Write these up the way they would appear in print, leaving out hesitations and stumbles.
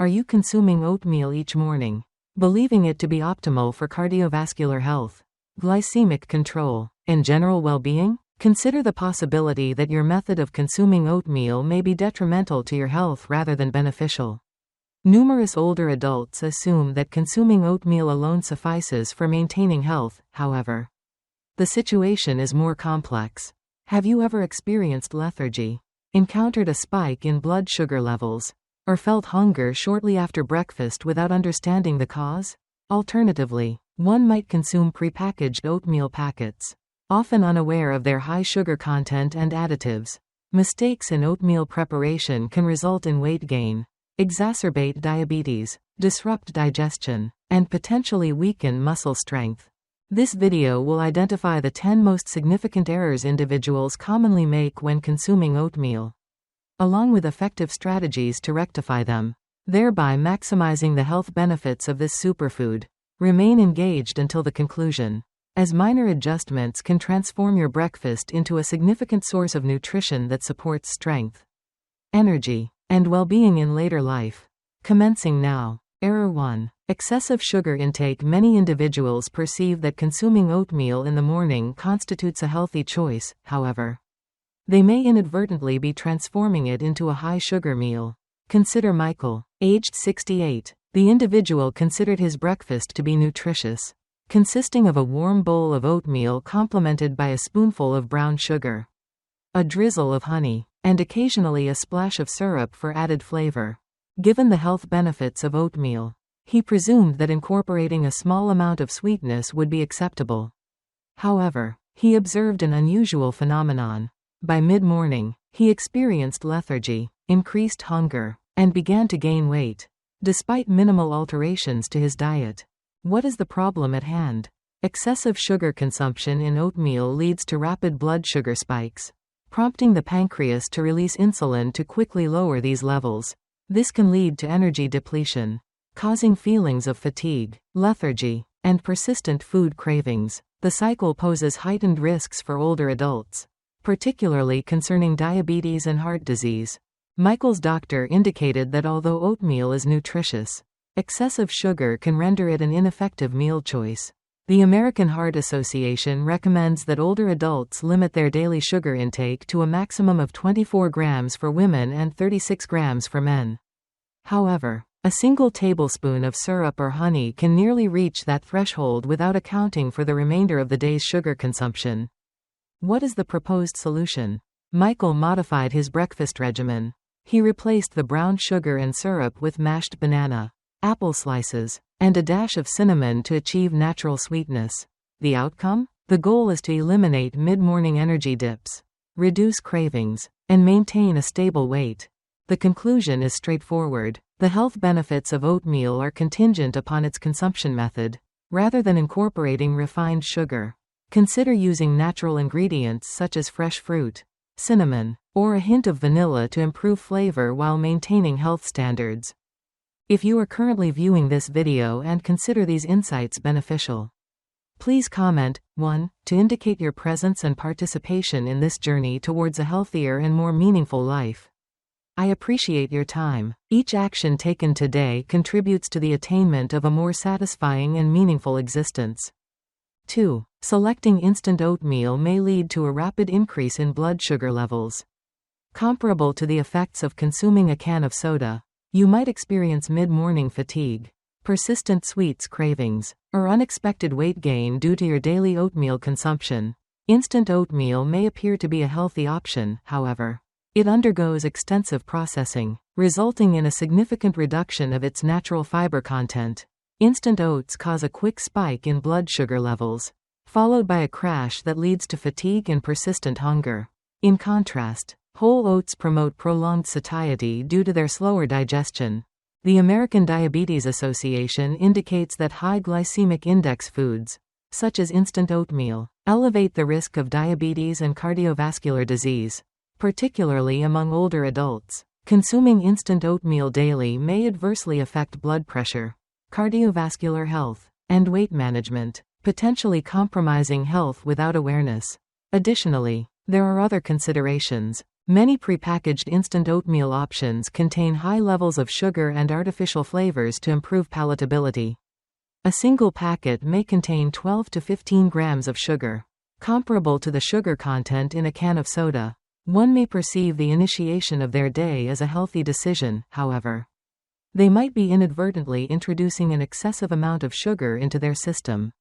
Are you consuming oatmeal each morning, believing it to be optimal for cardiovascular health, glycemic control, and general well-being? Consider the possibility that your method of consuming oatmeal may be detrimental to your health rather than beneficial. Numerous older adults assume that consuming oatmeal alone suffices for maintaining health, however. The situation is more complex. Have you ever experienced lethargy, encountered a spike in blood sugar levels, or felt hunger shortly after breakfast without understanding the cause? Alternatively, one might consume prepackaged oatmeal packets, often unaware of their high sugar content and additives. Mistakes in oatmeal preparation can result in weight gain, exacerbate diabetes, disrupt digestion, and potentially weaken muscle strength. This video will identify the 10 most significant errors individuals commonly make when consuming oatmeal, along with effective strategies to rectify them, thereby maximizing the health benefits of this superfood. Remain engaged until the conclusion, as minor adjustments can transform your breakfast into a significant source of nutrition that supports strength, energy, and well-being in later life. Commencing now. Error 1. Excessive sugar intake. Many individuals perceive that consuming oatmeal in the morning constitutes a healthy choice, however. They may inadvertently be transforming it into a high-sugar meal. Consider Michael, aged 68. The individual considered his breakfast to be nutritious, consisting of a warm bowl of oatmeal complemented by a spoonful of brown sugar, a drizzle of honey, and occasionally a splash of syrup for added flavor. Given the health benefits of oatmeal, he presumed that incorporating a small amount of sweetness would be acceptable. However, he observed an unusual phenomenon. By mid-morning, he experienced lethargy, increased hunger, and began to gain weight, despite minimal alterations to his diet. What is the problem at hand? Excessive sugar consumption in oatmeal leads to rapid blood sugar spikes, prompting the pancreas to release insulin to quickly lower these levels. This can lead to energy depletion, causing feelings of fatigue, lethargy, and persistent food cravings. The cycle poses heightened risks for older adults, particularly concerning diabetes and heart disease. Michael's doctor indicated that although oatmeal is nutritious, excessive sugar can render it an ineffective meal choice. The American Heart Association recommends that older adults limit their daily sugar intake to a maximum of 24 grams for women and 36 grams for men. However, a single tablespoon of syrup or honey can nearly reach that threshold without accounting for the remainder of the day's sugar consumption. What is the proposed solution? Michael modified his breakfast regimen. He replaced the brown sugar and syrup with mashed banana, apple slices, and a dash of cinnamon to achieve natural sweetness. The outcome? The goal is to eliminate mid-morning energy dips, reduce cravings, and maintain a stable weight. The conclusion is straightforward. The health benefits of oatmeal are contingent upon its consumption method, rather than incorporating refined sugar. Consider using natural ingredients such as fresh fruit, cinnamon, or a hint of vanilla to improve flavor while maintaining health standards. If you are currently viewing this video and consider these insights beneficial, please comment 1 to indicate your presence and participation in this journey towards a healthier and more meaningful life. I appreciate your time. Each action taken today contributes to the attainment of a more satisfying and meaningful existence. 2. Selecting instant oatmeal may lead to a rapid increase in blood sugar levels. Comparable to the effects of consuming a can of soda, you might experience mid-morning fatigue, persistent sweets cravings, or unexpected weight gain due to your daily oatmeal consumption. Instant oatmeal may appear to be a healthy option, however. It undergoes extensive processing, resulting in a significant reduction of its natural fiber content. Instant oats cause a quick spike in blood sugar levels, followed by a crash that leads to fatigue and persistent hunger. In contrast, whole oats promote prolonged satiety due to their slower digestion. The American Diabetes Association indicates that high glycemic index foods, such as instant oatmeal, elevate the risk of diabetes and cardiovascular disease, particularly among older adults. Consuming instant oatmeal daily may adversely affect blood pressure, cardiovascular health, and weight management, potentially compromising health without awareness. Additionally, there are other considerations. Many prepackaged instant oatmeal options contain high levels of sugar and artificial flavors to improve palatability. A single packet may contain 12 to 15 grams of sugar, comparable to the sugar content in a can of soda. One may perceive the initiation of their day as a healthy decision, however. They might be inadvertently introducing an excessive amount of sugar into their system.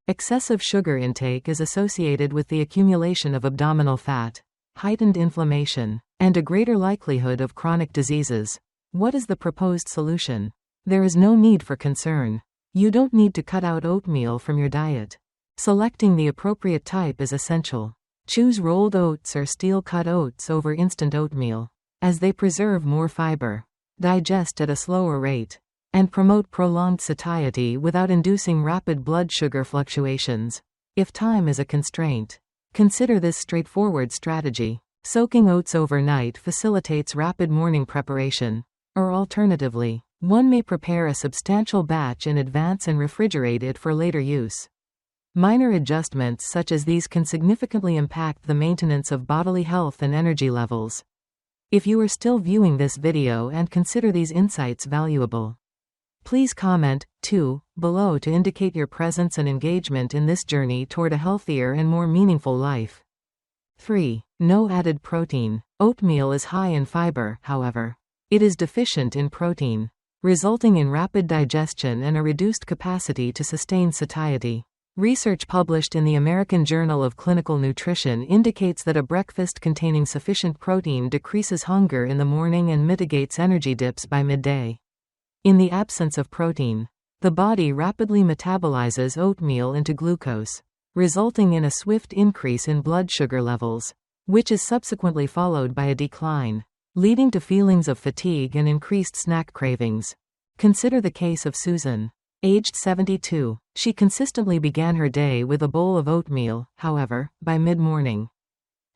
Excessive sugar intake is associated with the accumulation of abdominal fat, heightened inflammation, and a greater likelihood of chronic diseases. What is the proposed solution? There is no need for concern. You don't need to cut out oatmeal from your diet. Selecting the appropriate type is essential. Choose rolled oats or steel-cut oats over instant oatmeal, as they preserve more fiber, digest at a slower rate, and promote prolonged satiety without inducing rapid blood sugar fluctuations. If time is a constraint, consider this straightforward strategy. Soaking oats overnight facilitates rapid morning preparation. Or alternatively, one may prepare a substantial batch in advance and refrigerate it for later use. Minor adjustments such as these can significantly impact the maintenance of bodily health and energy levels. If you are still viewing this video and consider these insights valuable, please comment, too, below to indicate your presence and engagement in this journey toward a healthier and more meaningful life. 3. No added protein. Oatmeal is high in fiber, however. It is deficient in protein, resulting in rapid digestion and a reduced capacity to sustain satiety. Research published in the American Journal of Clinical Nutrition indicates that a breakfast containing sufficient protein decreases hunger in the morning and mitigates energy dips by midday. In the absence of protein, the body rapidly metabolizes oatmeal into glucose, resulting in a swift increase in blood sugar levels, which is subsequently followed by a decline, leading to feelings of fatigue and increased snack cravings. Consider the case of Susan. Aged 72, she consistently began her day with a bowl of oatmeal. However, by mid-morning,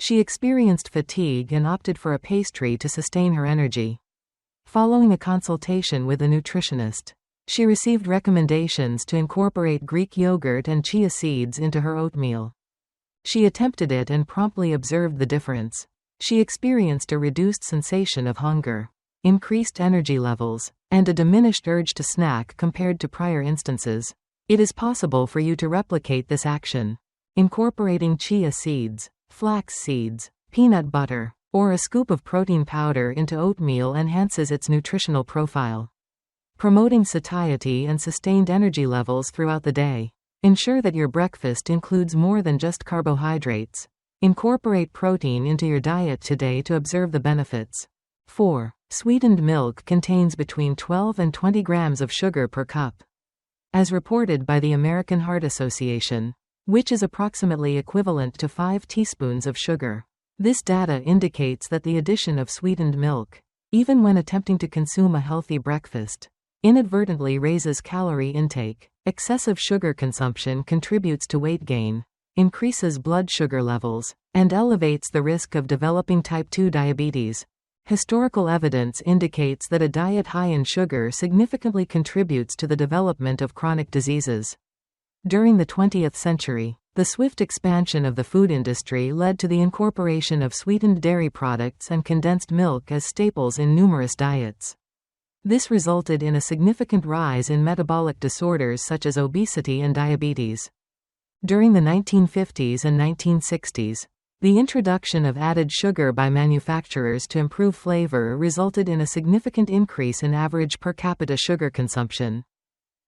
she experienced fatigue and opted for a pastry to sustain her energy. Following a consultation with a nutritionist, she received recommendations to incorporate Greek yogurt and chia seeds into her oatmeal. She attempted it and promptly observed the difference. She experienced a reduced sensation of hunger, increased energy levels, and a diminished urge to snack compared to prior instances. It is possible for you to replicate this action. Incorporating chia seeds, flax seeds, peanut butter, or a scoop of protein powder into oatmeal enhances its nutritional profile, promoting satiety and sustained energy levels throughout the day. Ensure that your breakfast includes more than just carbohydrates. Incorporate protein into your diet today to observe the benefits. 4. Sweetened milk contains between 12 and 20 grams of sugar per cup, as reported by the American Heart Association, which is approximately equivalent to 5 teaspoons of sugar. This data indicates that the addition of sweetened milk, even when attempting to consume a healthy breakfast, inadvertently raises calorie intake. Excessive sugar consumption contributes to weight gain, increases blood sugar levels, and elevates the risk of developing type 2 diabetes. Historical evidence indicates that a diet high in sugar significantly contributes to the development of chronic diseases. During the 20th century, the swift expansion of the food industry led to the incorporation of sweetened dairy products and condensed milk as staples in numerous diets. This resulted in a significant rise in metabolic disorders such as obesity and diabetes. During the 1950s and 1960s, the introduction of added sugar by manufacturers to improve flavor resulted in a significant increase in average per capita sugar consumption.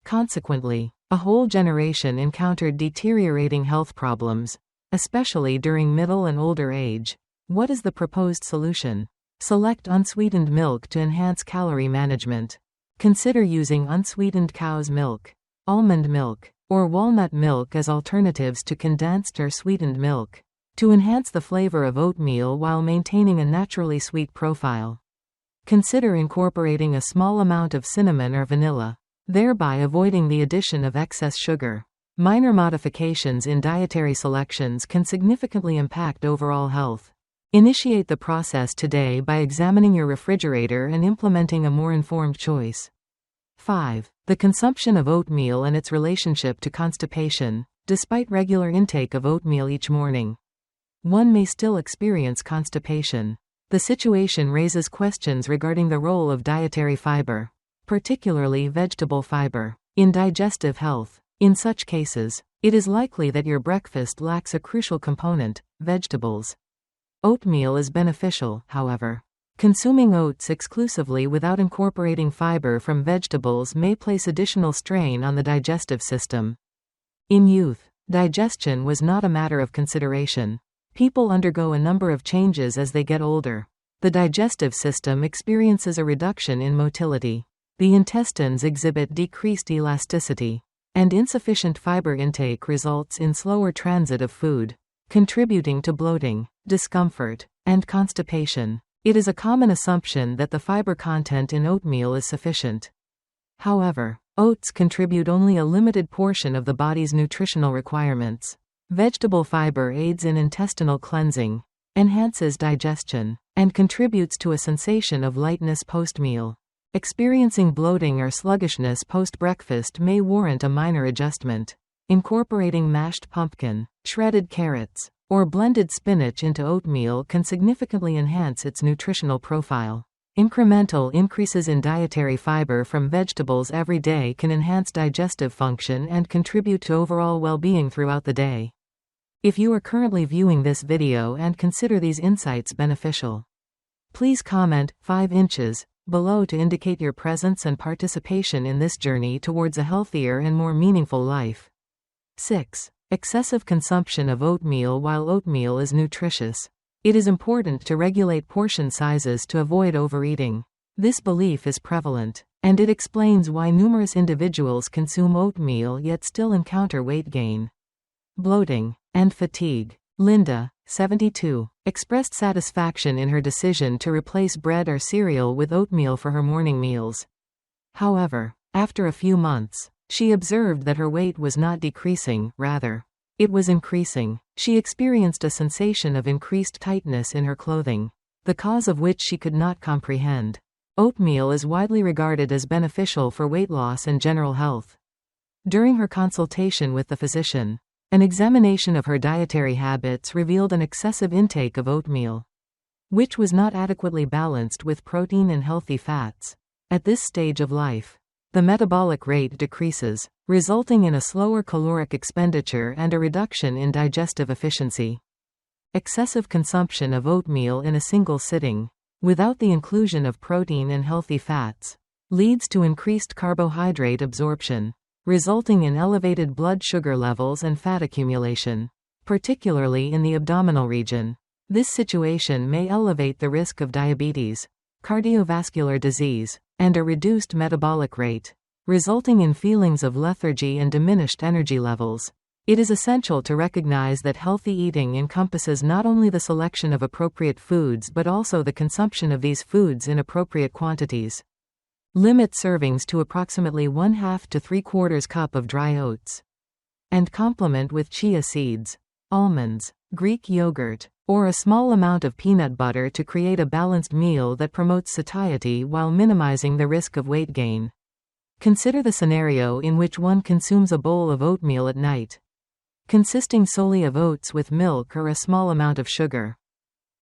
Consequently, a whole generation encountered deteriorating health problems, especially during middle and older age. What is the proposed solution? Select unsweetened milk to enhance calorie management. Consider using unsweetened cow's milk, almond milk, or walnut milk as alternatives to condensed or sweetened milk, to enhance the flavor of oatmeal while maintaining a naturally sweet profile. Consider incorporating a small amount of cinnamon or vanilla, thereby avoiding the addition of excess sugar. Minor modifications in dietary selections can significantly impact overall health. Initiate the process today by examining your refrigerator and implementing a more informed choice. 5. The consumption of oatmeal and its relationship to constipation. Despite regular intake of oatmeal each morning, one may still experience constipation. The situation raises questions regarding the role of dietary fiber, particularly vegetable fiber, in digestive health. In such cases, it is likely that your breakfast lacks a crucial component, vegetables. Oatmeal is beneficial, however. Consuming oats exclusively without incorporating fiber from vegetables may place additional strain on the digestive system. In youth, digestion was not a matter of consideration. People undergo a number of changes as they get older. The digestive system experiences a reduction in motility. The intestines exhibit decreased elasticity, and insufficient fiber intake results in slower transit of food, contributing to bloating, discomfort, and constipation. It is a common assumption that the fiber content in oatmeal is sufficient. However, oats contribute only a limited portion of the body's nutritional requirements. Vegetable fiber aids in intestinal cleansing, enhances digestion, and contributes to a sensation of lightness post-meal. Experiencing bloating or sluggishness post-breakfast may warrant a minor adjustment. Incorporating mashed pumpkin, shredded carrots, or blended spinach into oatmeal can significantly enhance its nutritional profile. Incremental increases in dietary fiber from vegetables every day can enhance digestive function and contribute to overall well-being throughout the day. If you are currently viewing this video and consider these insights beneficial, please comment 5 inches below to indicate your presence and participation in this journey towards a healthier and more meaningful life. 6. Excessive consumption of oatmeal. While oatmeal is nutritious, it is important to regulate portion sizes to avoid overeating. This belief is prevalent, and it explains why numerous individuals consume oatmeal yet still encounter weight gain, bloating, and fatigue. Linda, 72, expressed satisfaction in her decision to replace bread or cereal with oatmeal for her morning meals. However, after a few months, she observed that her weight was not decreasing, rather, it was increasing. She experienced a sensation of increased tightness in her clothing, the cause of which she could not comprehend. Oatmeal is widely regarded as beneficial for weight loss and general health. During her consultation with the physician, an examination of her dietary habits revealed an excessive intake of oatmeal, which was not adequately balanced with protein and healthy fats. At this stage of life, the metabolic rate decreases, resulting in a slower caloric expenditure and a reduction in digestive efficiency. Excessive consumption of oatmeal in a single sitting, without the inclusion of protein and healthy fats, leads to increased carbohydrate absorption, resulting in elevated blood sugar levels and fat accumulation, particularly in the abdominal region. This situation may elevate the risk of diabetes, cardiovascular disease, and a reduced metabolic rate, resulting in feelings of lethargy and diminished energy levels. It is essential to recognize that healthy eating encompasses not only the selection of appropriate foods but also the consumption of these foods in appropriate quantities. Limit servings to approximately 1/2 to 3/4 cup of dry oats, and complement with chia seeds, almonds, Greek yogurt, or a small amount of peanut butter to create a balanced meal that promotes satiety while minimizing the risk of weight gain. Consider the scenario in which one consumes a bowl of oatmeal at night, consisting solely of oats with milk or a small amount of sugar,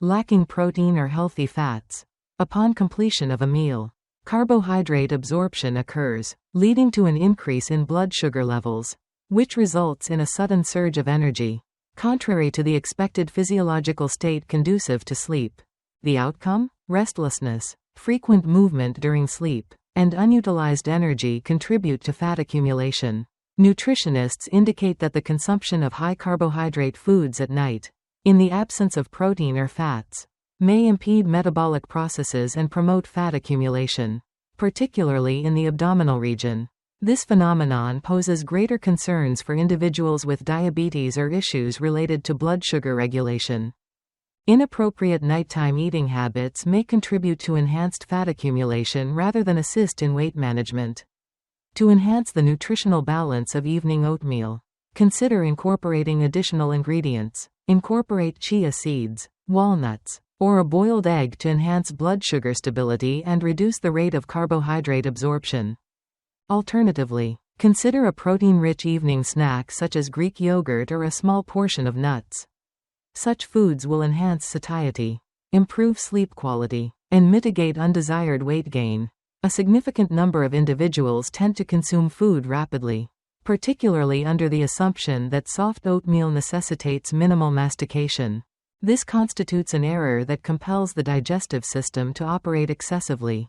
lacking protein or healthy fats. Upon completion of a meal, carbohydrate absorption occurs, leading to an increase in blood sugar levels, which results in a sudden surge of energy, contrary to the expected physiological state conducive to sleep. The outcome? Restlessness, frequent movement during sleep, and unutilized energy contribute to fat accumulation. Nutritionists indicate that the consumption of high-carbohydrate foods at night, in the absence of protein or fats, may impede metabolic processes and promote fat accumulation, particularly in the abdominal region. This phenomenon poses greater concerns for individuals with diabetes or issues related to blood sugar regulation. Inappropriate nighttime eating habits may contribute to enhanced fat accumulation rather than assist in weight management. To enhance the nutritional balance of evening oatmeal, consider incorporating additional ingredients. Incorporate chia seeds, walnuts, or a boiled egg to enhance blood sugar stability and reduce the rate of carbohydrate absorption. Alternatively, consider a protein-rich evening snack such as Greek yogurt or a small portion of nuts. Such foods will enhance satiety, improve sleep quality, and mitigate undesired weight gain. A significant number of individuals tend to consume food rapidly, particularly under the assumption that soft oatmeal necessitates minimal mastication. This constitutes an error that compels the digestive system to operate excessively.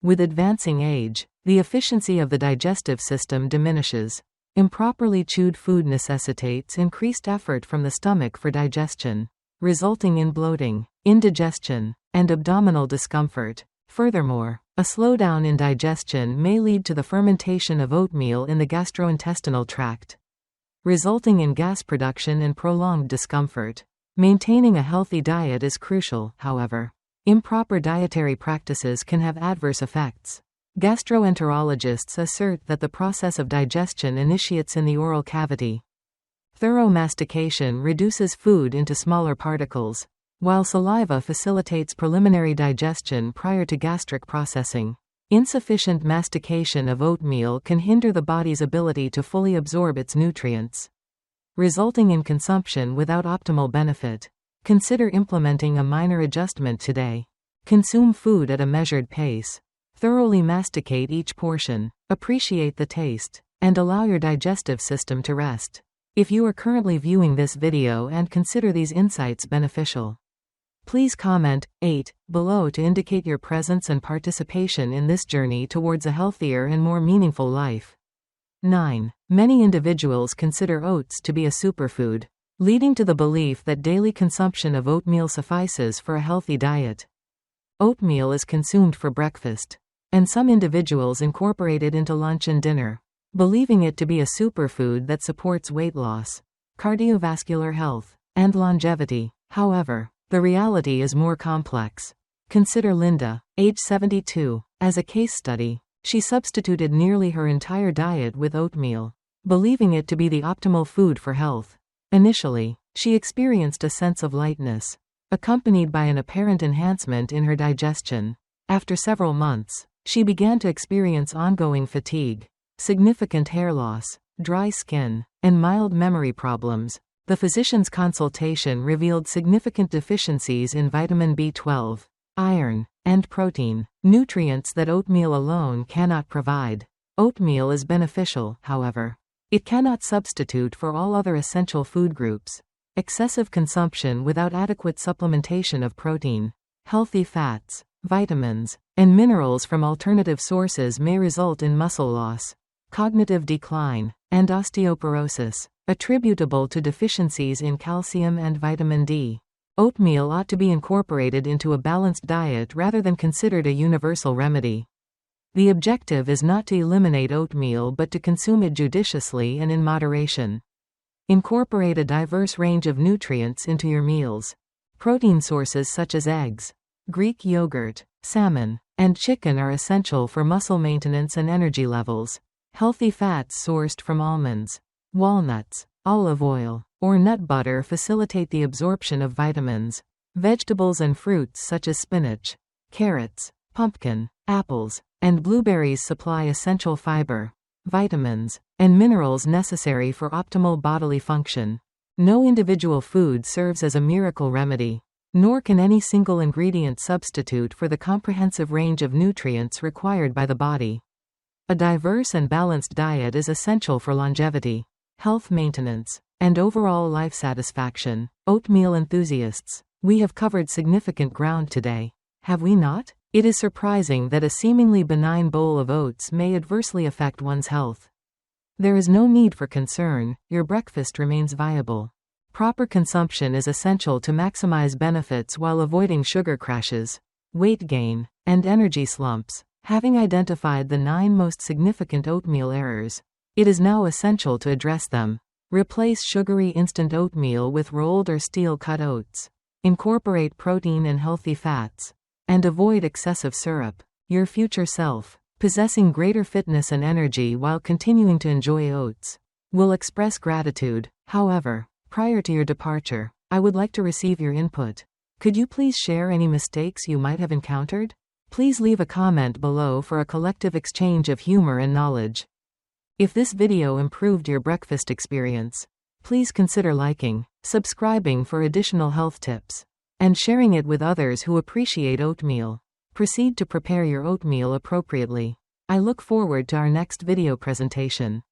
With advancing age, the efficiency of the digestive system diminishes. Improperly chewed food necessitates increased effort from the stomach for digestion, resulting in bloating, indigestion, and abdominal discomfort. Furthermore, a slowdown in digestion may lead to the fermentation of oatmeal in the gastrointestinal tract, resulting in gas production and prolonged discomfort. Maintaining a healthy diet is crucial, however. Improper dietary practices can have adverse effects. Gastroenterologists assert that the process of digestion initiates in the oral cavity. Thorough mastication reduces food into smaller particles, while saliva facilitates preliminary digestion prior to gastric processing. Insufficient mastication of oatmeal can hinder the body's ability to fully absorb its nutrients, resulting in consumption without optimal benefit. Consider implementing a minor adjustment today. Consume food at a measured pace. Thoroughly masticate each portion, appreciate the taste, and allow your digestive system to rest. If you are currently viewing this video and consider these insights beneficial, please comment 8 below to indicate your presence and participation in this journey towards a healthier and more meaningful life. 9. Many individuals consider oats to be a superfood, leading to the belief that daily consumption of oatmeal suffices for a healthy diet. Oatmeal is consumed for breakfast, and some individuals incorporate it into lunch and dinner, believing it to be a superfood that supports weight loss, cardiovascular health, and longevity. However, the reality is more complex. Consider Linda, age 72, as a case study. She substituted nearly her entire diet with oatmeal, believing it to be the optimal food for health. Initially, she experienced a sense of lightness, accompanied by an apparent enhancement in her digestion. After several months, she began to experience ongoing fatigue, significant hair loss, dry skin, and mild memory problems. The physician's consultation revealed significant deficiencies in vitamin B12, iron, and protein, nutrients that oatmeal alone cannot provide. Oatmeal is beneficial, however. It cannot substitute for all other essential food groups. Excessive consumption without adequate supplementation of protein, healthy fats, vitamins, and minerals from alternative sources may result in muscle loss, cognitive decline, and osteoporosis, attributable to deficiencies in calcium and vitamin D. Oatmeal ought to be incorporated into a balanced diet rather than considered a universal remedy. The objective is not to eliminate oatmeal but to consume it judiciously and in moderation. Incorporate a diverse range of nutrients into your meals. Protein sources such as eggs, Greek yogurt, salmon, and chicken are essential for muscle maintenance and energy levels. Healthy fats sourced from almonds, walnuts, olive oil, or nut butter facilitate the absorption of vitamins. Vegetables and fruits such as spinach, carrots, pumpkin, apples, and blueberries supply essential fiber, vitamins, and minerals necessary for optimal bodily function. No individual food serves as a miracle remedy, nor can any single ingredient substitute for the comprehensive range of nutrients required by the body. A diverse and balanced diet is essential for longevity, health maintenance, and overall life satisfaction. Oatmeal enthusiasts, we have covered significant ground today, have we not? It is surprising that a seemingly benign bowl of oats may adversely affect one's health. There is no need for concern, your breakfast remains viable. Proper consumption is essential to maximize benefits while avoiding sugar crashes, weight gain, and energy slumps. Having identified the 9 most significant oatmeal errors, it is now essential to address them. Replace sugary instant oatmeal with rolled or steel-cut oats. Incorporate protein and healthy fats. And avoid excessive syrup. Your future self, possessing greater fitness and energy while continuing to enjoy oats, will express gratitude. However, prior to your departure, I would like to receive your input. Could you please share any mistakes you might have encountered? Please leave a comment below for a collective exchange of humor and knowledge. If this video improved your breakfast experience, please consider liking, subscribing for additional health tips. and sharing it with others who appreciate oatmeal. Proceed to prepare your oatmeal appropriately. I look forward to our next video presentation.